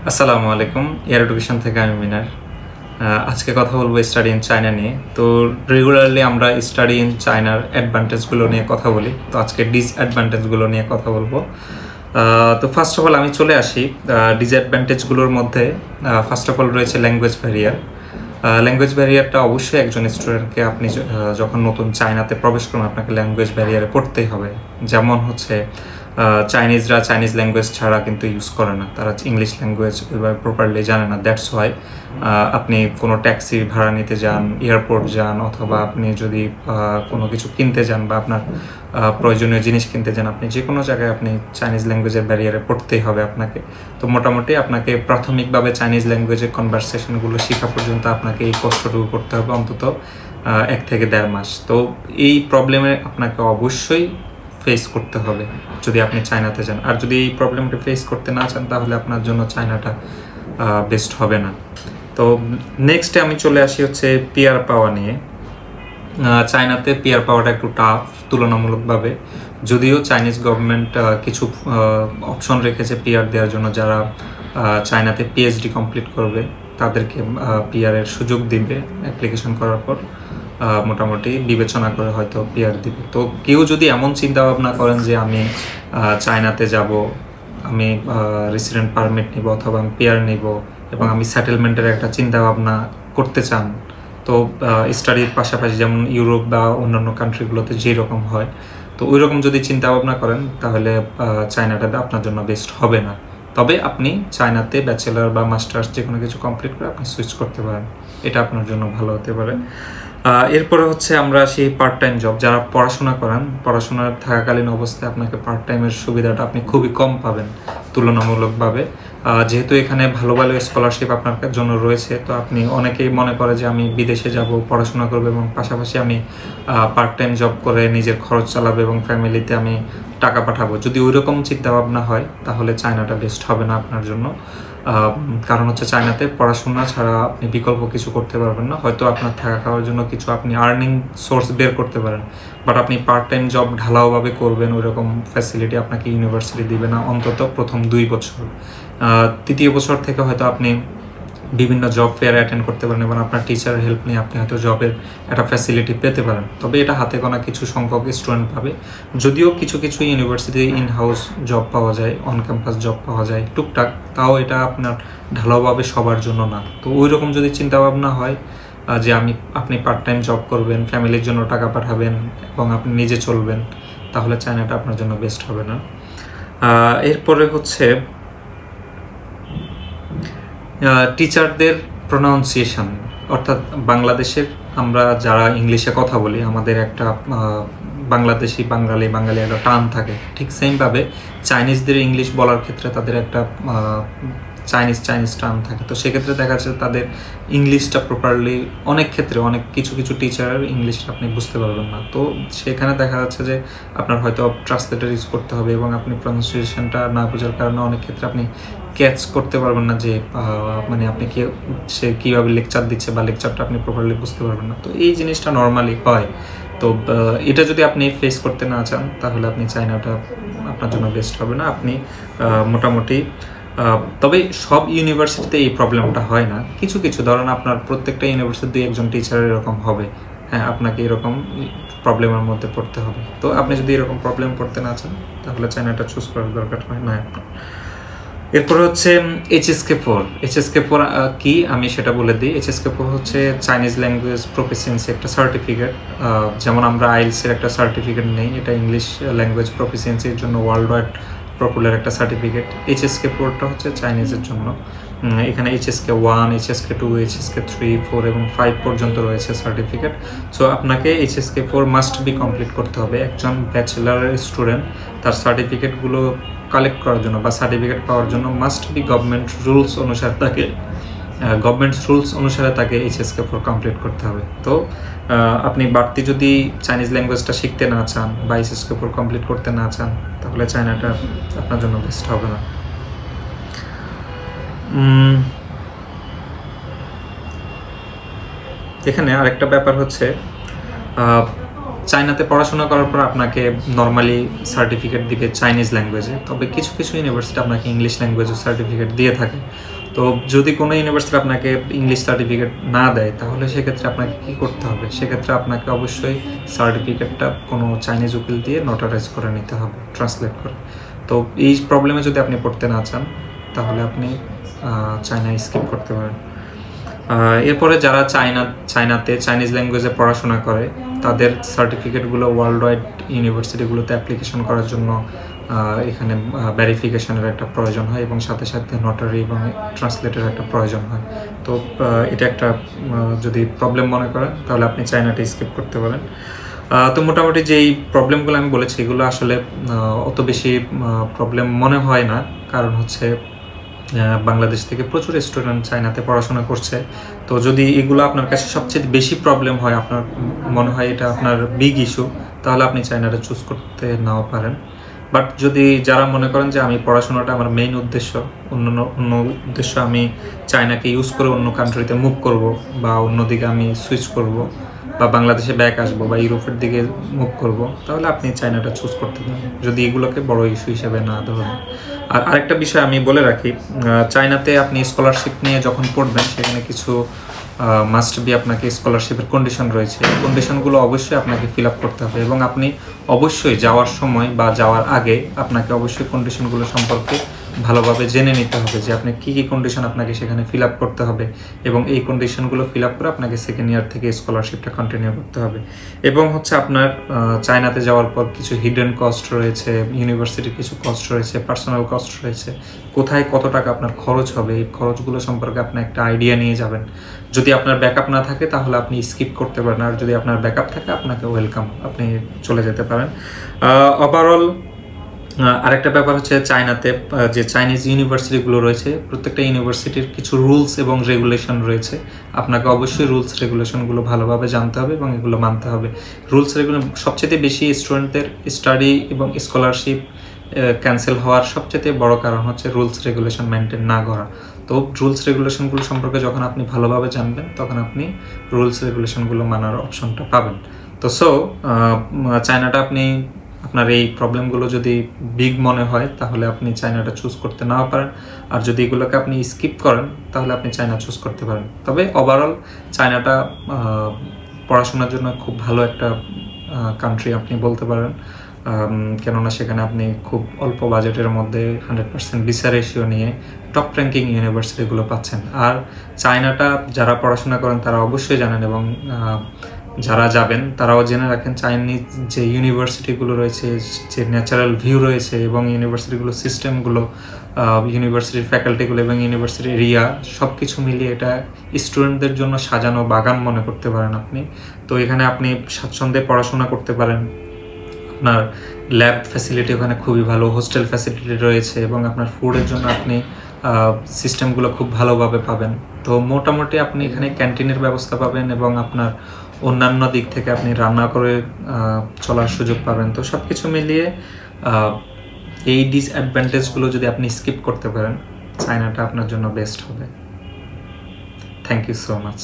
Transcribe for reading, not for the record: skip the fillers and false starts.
আসসালামু আলাইকুম। Air education থেকে আমি মিনার। আজকে কথা বলবো স্টাডি ইন চায়না নিয়ে। তো রেগুলারলি আমরা স্টাডি ইন চায়নার অ্যাডভান্টেজগুলো নিয়ে কথা বলি, তো আজকে ডিসঅ্যাডভান্টেজগুলো নিয়ে কথা বলবো। তো ফার্স্ট অফ অল আমি চলে আসি ডিসঅ্যাডভান্টেজগুলোর মধ্যে। ফার্স্ট অফ অল রয়েছে ল্যাঙ্গুয়েজ ব্যারিয়ার। ল্যাঙ্গুয়েজ ব্যারিয়ারটা অবশ্যই একজন স্টুডেন্টকে আপনি যখন নতুন চায়নাতে প্রবেশ করবেন আপনাকে ল্যাঙ্গুয়েজ ব্যারিয়ারে পড়তেই হবে। যেমন হচ্ছে চাইনিজরা চাইনিজ ল্যাঙ্গুয়েজ ছাড়া কিন্তু ইউজ করে না, তারা ইংলিশ ল্যাঙ্গুয়েজ ওইভাবে প্রপারলি জানে না। দ্যাটস ওয়াই আপনি কোনো ট্যাক্সি ভাড়া নিতে যান, এয়ারপোর্ট যান, অথবা আপনি যদি কোনো কিছু কিনতে যান বা আপনার প্রয়োজনীয় জিনিস কিনতে যান, আপনি যে কোনো জায়গায় আপনি চাইনিজ ল্যাঙ্গুয়েজের ব্যারিয়ারে পড়তেই হবে আপনাকে। তো মোটামুটি আপনাকে প্রাথমিকভাবে চাইনিজ ল্যাঙ্গুয়েজের কনভারসেশনগুলো শেখা পর্যন্ত আপনাকে এই কষ্টটুকু করতে হবে, অন্তত 1 থেকে 1.5 মাস। তো এই প্রবলেমে আপনাকে অবশ্যই ফেস করতে হবে যদি আপনি চায়নাতে যান। আর যদি এই প্রবলেমটা ফেস করতে না চান তাহলে আপনার জন্য চায়নাটা বেস্ট হবে না। তো নেক্সটে আমি চলে আসি হচ্ছে পিআর পাওয়া নিয়ে। চায়নাতে পিআর পাওয়াটা একটু টাফ তুলনামূলকভাবে, যদিও চাইনিজ গভর্নমেন্ট কিছু অপশন রেখেছে পিআর দেওয়ার জন্য। যারা চায়নাতে পিএইচডি কমপ্লিট করবে তাদেরকে পিআরের সুযোগ দিবে অ্যাপ্লিকেশন করার পর, মোটামুটি বিবেচনা করে হয়তো পিআর দিবে। তো কেউ যদি এমন চিন্তা ভাবনা করেন যে আমি চায়নাতে যাব, আমি রেসিডেন্ট পারমিট নিব অথবা আমি পিআর নিব এবং আমি সেটেলমেন্টের একটা চিন্তা ভাবনা করতে চান, তো স্টাডির পাশাপাশি যেমন ইউরোপ বা অন্যান্য কান্ট্রিগুলোতে যেরকম হয়, তো ওই রকম যদি চিন্তা ভাবনা করেন তাহলে চায়নাটা আপনার জন্য বেস্ট হবে না। তবে আপনি চায়নাতে ব্যাচেলার বা মাস্টার্স যে কোনো কিছু কমপ্লিট করে আপনি সুইচ করতে পারেন, এটা আপনার জন্য ভালো হতে পারে। এরপরে হচ্ছে আমরা সেই পার্ট টাইম জব, যারা পড়াশোনা করেন, পড়াশোনার থাকাকালীন অবস্থায় আপনাকে পার্ট টাইমের সুবিধাটা আপনি খুবই কম পাবেন তুলনামূলকভাবে। যেহেতু এখানে ভালো ভালো স্কলারশিপ আপনার জন্য রয়েছে, তো আপনি অনেকেই মনে করে যে আমি বিদেশে যাব, পড়াশোনা করবো এবং পাশাপাশি আমি পার্ট টাইম জব করে নিজের খরচ চালাবো এবং ফ্যামিলিতে আমি টাকা পাঠাবো। যদি ওই রকম চিন্তাভাবনা হয় তাহলে চায়নাটা বেস্ট হবে না আপনার জন্য। কারণ হচ্ছে চায়নাতে পড়াশোনা ছাড়া আপনি বিকল্প কিছু করতে পারবেন না। হয়তো আপনার থাকা খাওয়ার জন্য কিছু আপনি আর্নিং সোর্স বের করতে পারেন, বাট আপনি পার্ট টাইম জব ঢালাওভাবে করবেন ওই রকম ফ্যাসিলিটি আপনাকে ইউনিভার্সিটি দিবে না, অন্তত প্রথম 2 বছর। তৃতীয় বছর থেকে হয়তো আপনি বিভিন্ন জব ফেয়ার অ্যাটেন্ড করতে পারেন এবং আপনার টিচারের হেল্প নিয়ে আপনি হয়তো জবের একটা ফ্যাসিলিটি পেতে পারেন। তবে এটা হাতে গোনা কিছু সংখ্যক স্টুডেন্ট পাবে। যদিও কিছু কিছু ইউনিভার্সিটি ইন হাউস জব পাওয়া যায়, অন ক্যাম্পাস জব পাওয়া যায় টুকটাক, তাও এটা আপনার ঢালাওভাবে সবার জন্য না। তো ওই রকম যদি চিন্তাভাবনা হয় যে আপনি পার্ট টাইম জব করবেন, ফ্যামিলির জন্য টাকা পাঠাবেন এবং আপনি নিজে চলবেন, তাহলে চায়নাটা আপনার জন্য বেস্ট হবে না। এরপরে হচ্ছে টিচারদের প্রোনাউন্সিয়েশন, অর্থাৎ বাংলাদেশের আমরা যারা ইংলিশে কথা বলি আমাদের একটা বাংলাদেশি বাঙালি একটা টান থাকে, ঠিক সেমভাবে চাইনিজদের ইংলিশ বলার ক্ষেত্রে তাদের একটা চাইনিজ টার্ম থাকে। তো সেক্ষেত্রে দেখা যাচ্ছে তাদের ইংলিশটা প্রপারলি অনেক ক্ষেত্রে কিছু টিচারের ইংলিশটা আপনি বুঝতে পারবেন না। তো সেখানে দেখা যাচ্ছে যে আপনার হয়তো ট্রান্সলেটর ইউজ করতে হবে এবং আপনি প্রনাউন্সিয়েশনটা না বোঝার কারণে অনেক ক্ষেত্রে আপনি ক্যাচ করতে পারবেন না যে মানে আপনি সে কীভাবে লেকচার দিচ্ছে বা লেকচারটা আপনি প্রপারলি বুঝতে পারবেন না। তো এই জিনিসটা নর্মালি হয়। তো এটা যদি আপনি ফেস করতে না চান তাহলে আপনি চায়নাটা আপনার জন্য বেস্ট হবে না। আপনি মোটামুটি তবে সব ইউনিভার্সিটিতে এই প্রবলেমটা হয় না, কিছু ধরেন আপনার প্রত্যেকটা ইউনিভার্সিটিতে একজন টিচার এরকম হবে, হ্যাঁ আপনাকে এরকম প্রবলেমের মধ্যে পড়তে হবে। তো আপনি যদি এরকম প্রবলেম পড়তে না চান তাহলে চায়নাটা চুজ করার দরকার হয় না আপনার। এরপরে হচ্ছে HSK4 কি আমি সেটা বলে দিই। HSK4 হচ্ছে চাইনিজ ল্যাঙ্গুয়েজ প্রফিসিয়েন্সি একটা সার্টিফিকেট। যেমন আমরা আইএলটিএস এর একটা সার্টিফিকেট নেই, এটা ইংলিশ ল্যাঙ্গুয়েজ প্রফিসিয়েন্সির জন্য ওয়ার্ল্ড ওয়াইড পপুলার একটা সার্টিফিকেট। HSK4টা হচ্ছে চাইনিজের জন্য। এখানে HSK1, HSK2, HSK3, 4 এবং 5 পর্যন্ত রয়েছে সার্টিফিকেট। সো আপনাকে HSK4 মাস্ট বি কমপ্লিট করতে হবে। একজন ব্যাচেলার স্টুডেন্ট তার সার্টিফিকেটগুলো কালেক্ট করার জন্য বা সার্টিফিকেট পাওয়ার জন্য মাস্ট বি গভর্নমেন্ট রুলস অনুসারে তাকে HSK4 কমপ্লিট করতে হবে। তো আপনি বাড়তি যদি চাইনিজ ল্যাঙ্গুয়েজটা শিখতে না চান বা HSK4 কমপ্লিট করতে না চান তাহলে চায়নাটা আপনার জন্য বেস্ট হবে না। এখানে আরেকটা ব্যাপার হচ্ছে চায়নাতে পড়াশোনা করার পর আপনাকে নর্মালি সার্টিফিকেট দিবে চাইনিজ ল্যাঙ্গুয়েজে, তবে কিছু ইউনিভার্সিটি আপনাকে ইংলিশ ল্যাঙ্গুয়েজের সার্টিফিকেট দিয়ে থাকে। তো যদি কোনো ইউনিভার্সিটি আপনাকে ইংলিশ সার্টিফিকেট না দেয় তাহলে সেক্ষেত্রে আপনাকে কী করতে হবে? সেক্ষেত্রে আপনাকে অবশ্যই সার্টিফিকেটটা কোনো চাইনিজ উকিল দিয়ে নোটারাইজ করে নিতে হবে, ট্রান্সলেট করে। তো এই প্রবলেমে যদি আপনি পড়তে না চান তাহলে আপনি চায়নায় স্কিপ করতে পারেন। এরপরে যারা চায়নাতে চাইনিজ ল্যাঙ্গুয়েজে পড়াশোনা করে তাদের সার্টিফিকেটগুলো ওয়ার্ল্ড ওয়াইড ইউনিভার্সিটিগুলোতে অ্যাপ্লিকেশন করার জন্য এখানে ভেরিফিকেশনের একটা প্রয়োজন হয় এবং সাথে সাথে নোটারি এবং ট্রান্সলেটের একটা প্রয়োজন হয়। তো এটা একটা যদি প্রবলেম মনে করেন তাহলে আপনি চায়নাটা স্কিপ করতে পারেন। তো মোটামুটি যেই প্রবলেমগুলো আমি বলেছি এগুলো আসলে অত বেশি প্রবলেম মনে হয় না, কারণ হচ্ছে বাংলাদেশ থেকে প্রচুর স্টুডেন্ট চায়নাতে পড়াশোনা করছে। তো যদি এগুলো আপনার কাছে সবচেয়ে বেশি প্রবলেম হয়, আপনার মনে হয় এটা আপনার বিগ ইস্যু, তাহলে আপনি চায়নাটা চুজ করতে নাও পারেন। বাট যদি যারা মনে করেন যে আমি পড়াশোনাটা আমার মেইন উদ্দেশ্য, অন্য উদ্দেশ্য আমি চায়নাকে ইউজ করে অন্য কান্ট্রিতে মুভ করব বা অন্যদিকে আমি সুইচ করব বা বাংলাদেশে ব্যাক আসবো বা ইউরোপের দিকে মুভ করব, তাহলে আপনি চায়নাটা চুজ করতে পারেন যদি এগুলোকে বড় ইস্যু হিসেবে না ধরেন। আর আরেকটা বিষয় আমি বলে রাখি, চায়নাতে আপনি স্কলারশিপ নিয়ে যখন পড়বেন সেখানে কিছু মাস্ট বি আপনাকে স্কলারশিপের কন্ডিশন রয়েছে। এই কন্ডিশনগুলো অবশ্যই আপনাকে ফিল আপ করতে হবে এবং আপনি অবশ্যই যাওয়ার সময় বা যাওয়ার আগে আপনাকে অবশ্যই কন্ডিশনগুলো সম্পর্কে ভালোভাবে জেনে নিতে হবে যে আপনি কী কী কন্ডিশন আপনাকে সেখানে ফিল আপ করতে হবে এবং এই কন্ডিশনগুলো ফিল আপ করে আপনাকে সেকেন্ড ইয়ার থেকে স্কলারশিপটা কন্টিনিউ করতে হবে। এবং হচ্ছে আপনার চায়নাতে যাওয়ার পর কিছু হিডেন কস্ট রয়েছে, ইউনিভার্সিটির কিছু কস্ট রয়েছে, পার্সোনাল কস্ট রয়েছে, কোথায় কত টাকা আপনার খরচ হবে এই খরচগুলো সম্পর্কে আপনি একটা আইডিয়া নিয়ে যাবেন। যদি আপনার ব্যাকআপ না থাকে তাহলে আপনি স্কিপ করতে পারেন, আর যদি আপনার ব্যাকআপ থাকে আপনাকে ওয়েলকাম, আপনি চলে যেতে পারেন। ওভারঅল আরেকটা ব্যাপার হচ্ছে চায়নাতে যে চাইনিজ ইউনিভার্সিটিগুলো রয়েছে প্রত্যেকটা ইউনিভার্সিটির কিছু রুলস এবং রেগুলেশন রয়েছে। আপনাকে অবশ্যই রুলস রেগুলেশনগুলো ভালোভাবে জানতে হবে এবং এগুলো মানতে হবে। রুলস রেগুলেশন সবচেয়ে বেশি স্টুডেন্টদের স্টাডি এবং স্কলারশিপ ক্যান্সেল হওয়ার সবচেয়ে বড় কারণ হচ্ছে রুলস রেগুলেশন মেনটেন না করা। তো রুলস রেগুলেশনগুলো সম্পর্কে যখন আপনি ভালোভাবে জানবেন তখন আপনি রুলস রেগুলেশনগুলো মানার অপশনটা পাবেন। তো চায়নাটা আপনি আপনার এই প্রবলেমগুলো যদি বিগ মনে হয় তাহলে আপনি চায়নাটা চুজ করতে নাও পারেন, আর যদি এগুলোকে আপনি স্কিপ করেন তাহলে আপনি চায়না চুজ করতে পারেন। তবে ওভারঅল চায়নাটা পড়াশোনার জন্য খুব ভালো একটা কান্ট্রি আপনি বলতে পারেন, কেননা সেখানে আপনি খুব অল্প বাজেটের মধ্যে 100% ভিসা রেশিও নিয়ে টপ র্যাঙ্কিং ইউনিভার্সিটিগুলো পাচ্ছেন। আর চায়নাটা যারা পড়াশোনা করেন তারা অবশ্যই জানেন এবং যারা যাবেন তারাও জেনে রাখেন চাইনিজ যে ইউনিভার্সিটিগুলো রয়েছে, যে ন্যাচারাল ভিউ রয়েছে এবং ইউনিভার্সিটিগুলোর সিস্টেমগুলো, ইউনিভার্সিটির ফ্যাকাল্টিগুলো এবং ইউনিভার্সিটি এরিয়া সব কিছু মিলিয়ে এটা স্টুডেন্টদের জন্য সাজানো বাগান মনে করতে পারেন আপনি। তো এখানে আপনি স্বাচ্ছন্দ্যে পড়াশোনা করতে পারেন, আপনার ল্যাব ফ্যাসিলিটি ওখানে খুবই ভালো, হোস্টেল ফ্যাসিলিটি রয়েছে এবং আপনার ফুডের জন্য আপনি সিস্টেমগুলো খুব ভালোভাবে পাবেন। তো মোটামুটি আপনি এখানে ক্যান্টিনের ব্যবস্থা পাবেন এবং আপনার অন্যান্য দিক থেকে আপনি রান্না করে চলার সুযোগ পাবেন। তো সব কিছু মিলিয়ে এই ডিসঅ্যাডভান্টেজগুলো যদি আপনি স্কিপ করতে পারেন চায়নাটা আপনার জন্য বেস্ট হবে। Thank you so much.